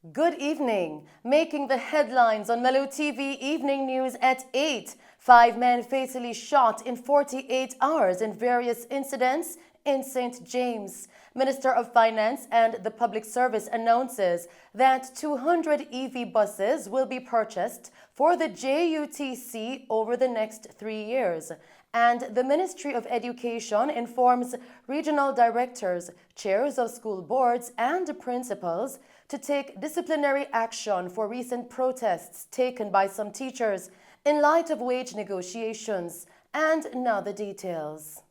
Good evening. Making the headlines on Mello TV Evening News at 8. 5 men fatally shot in 48 hours in various incidents in St. James. Minister of Finance and the Public Service announces that 200 EV buses will be purchased for the JUTC over the next 3 years. And the Ministry of Education informs regional directors, chairs of school boards, and principals to take disciplinary action for recent protests taken by some teachers in light of wage negotiations. And now the details.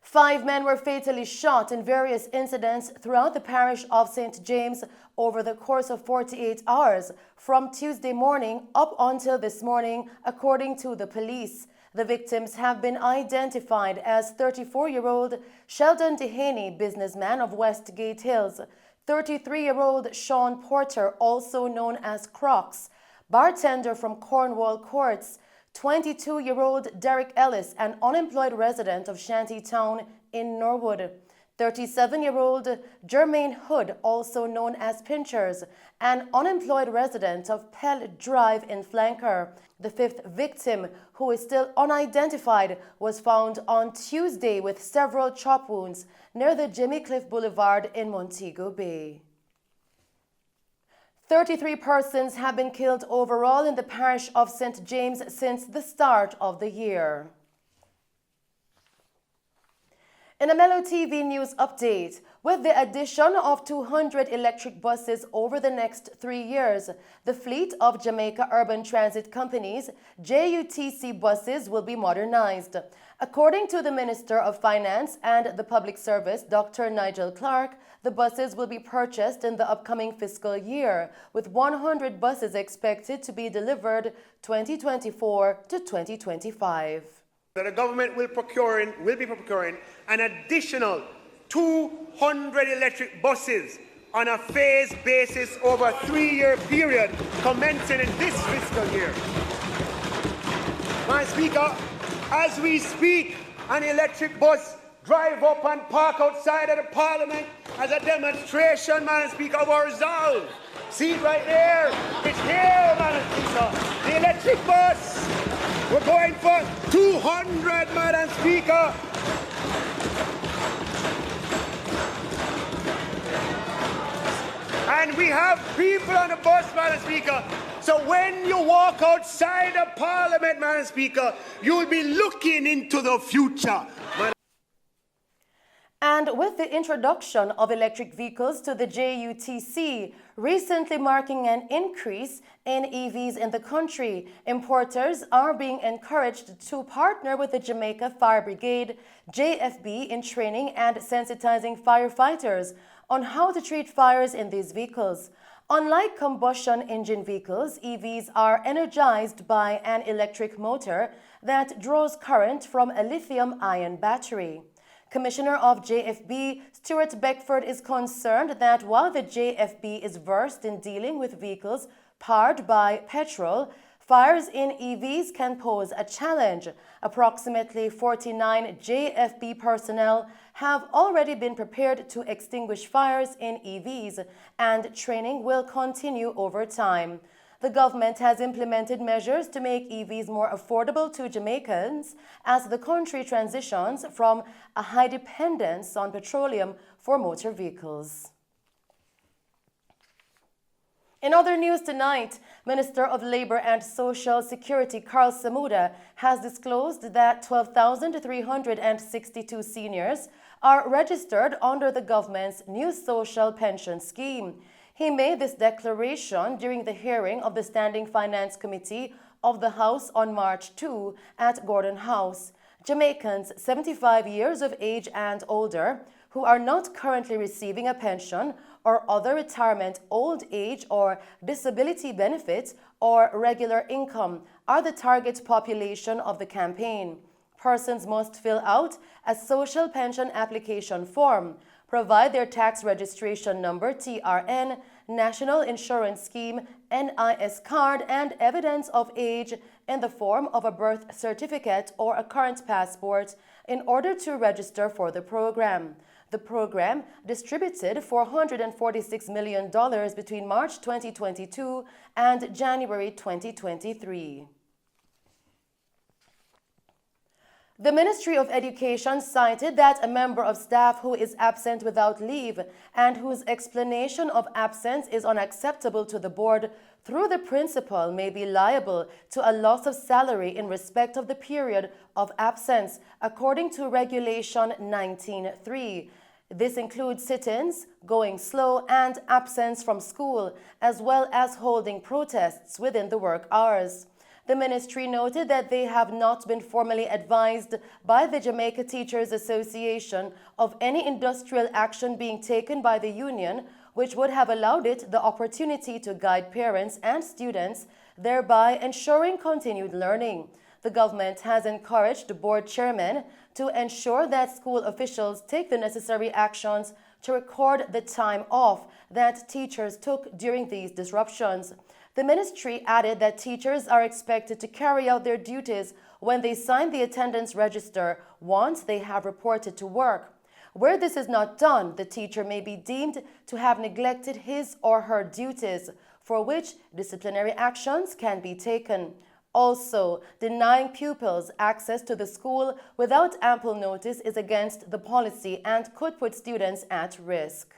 5 men were fatally shot in various incidents throughout the parish of St. James over the course of 48 hours from Tuesday morning up until this morning, according to the police. The victims have been identified as 34-year-old Sheldon Dehaney, businessman of Westgate Hills, 33-year-old Sean Porter, also known as Crocs, bartender from Cornwall Courts, 22-year-old Derek Ellis, an unemployed resident of Shantytown in Norwood, 37-year-old Jermaine Hood, also known as Pinchers, an unemployed resident of Pell Drive in Flanker. The 5th victim, who is still unidentified, was found on Tuesday with several chop wounds near the Jimmy Cliff Boulevard in Montego Bay. 33 persons have been killed overall in the parish of St. James since the start of the year. In a Mello TV News update, with the addition of 200 electric buses over the next 3 years, the fleet of Jamaica Urban Transit Company's JUTC buses will be modernized. According to the Minister of Finance and the Public Service, Dr. Nigel Clark, the buses will be purchased in the upcoming fiscal year, with 100 buses expected to be delivered 2024 to 2025. The government will be procuring an additional 200 electric buses on a phased basis over a 3-year period commencing in this fiscal year. My Speaker, as we speak, an electric bus drive up and park outside of the Parliament as a demonstration, Madam Speaker, of our resolve. See it right there. It's here, Madam Speaker. The electric bus. We're going for 200, Madam Speaker. And we have people on the bus, Madam Speaker. So when you walk outside the Parliament, Madam Speaker, you'll be looking into the future. And with the introduction of electric vehicles to the JUTC, recently marking an increase in EVs in the country, importers are being encouraged to partner with the Jamaica Fire Brigade, JFB, in training and sensitizing firefighters on how to treat fires in these vehicles. Unlike combustion engine vehicles, EVs are energized by an electric motor that draws current from a lithium-ion battery. Commissioner of JFB, Stuart Beckford, is concerned that while the JFB is versed in dealing with vehicles powered by petrol, fires in EVs can pose a challenge. Approximately 49 JFB personnel have already been prepared to extinguish fires in EVs, and training will continue over time. The government has implemented measures to make EVs more affordable to Jamaicans as the country transitions from a high dependence on petroleum for motor vehicles. In other news tonight, Minister of Labour and Social Security Carl Samuda has disclosed that 12,362 seniors are registered under the government's new social pension scheme. He made this declaration during the hearing of the Standing Finance Committee of the House on March 2 at Gordon House. Jamaicans 75 years of age and older who are not currently receiving a pension or other retirement, old age or disability benefits or regular income are the target population of the campaign. Persons must fill out a social pension application form, provide their tax registration number TRN, National Insurance Scheme NIS card, and evidence of age in the form of a birth certificate or a current passport in order to register for the program. The program distributed $446 million between March 2022 and January 2023. The Ministry of Education cited that a member of staff who is absent without leave and whose explanation of absence is unacceptable to the board through the principal may be liable to a loss of salary in respect of the period of absence, according to Regulation 19.3. This includes sit-ins, going slow, and absence from school, as well as holding protests within the work hours. The ministry noted that they have not been formally advised by the Jamaica Teachers Association of any industrial action being taken by the union, which would have allowed it the opportunity to guide parents and students, thereby ensuring continued learning. The government has encouraged the board chairman to ensure that school officials take the necessary actions to record the time off that teachers took during these disruptions. The ministry added that teachers are expected to carry out their duties when they sign the attendance register once they have reported to work. Where this is not done, the teacher may be deemed to have neglected his or her duties, for which disciplinary actions can be taken. Also, denying pupils access to the school without ample notice is against the policy and could put students at risk.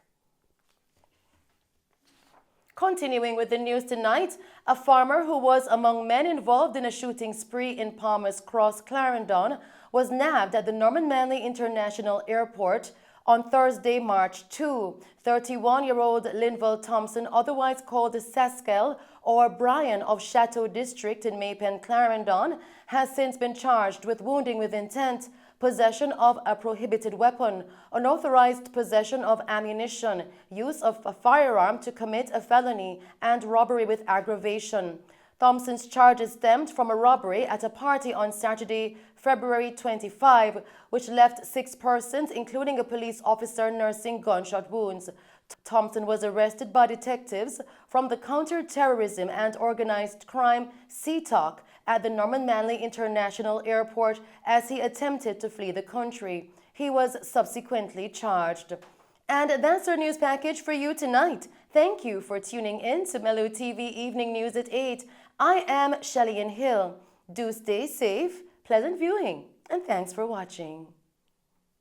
Continuing with the news tonight, a farmer who was among men involved in a shooting spree in Palmer's Cross, Clarendon, was nabbed at the Norman Manley International Airport on Thursday, March 2. 31-year-old Linval Thompson, otherwise called Saskel or Brian of Chateau District in Maypen, Clarendon, has since been charged with wounding with intent, possession of a prohibited weapon, unauthorized possession of ammunition, use of a firearm to commit a felony, and robbery with aggravation. Thompson's charges stemmed from a robbery at a party on Saturday, February 25, which left 6 persons, including a police officer, nursing gunshot wounds. Thompson was arrested by detectives from the Counter-Terrorism and Organized Crime CTOC at the Norman Manley International Airport as he attempted to flee the country. He was subsequently charged. And that's our news package for you tonight. Thank you for tuning in to Mello TV Evening News at 8. I am Shelley Hill. Do stay safe, pleasant viewing, and thanks for watching.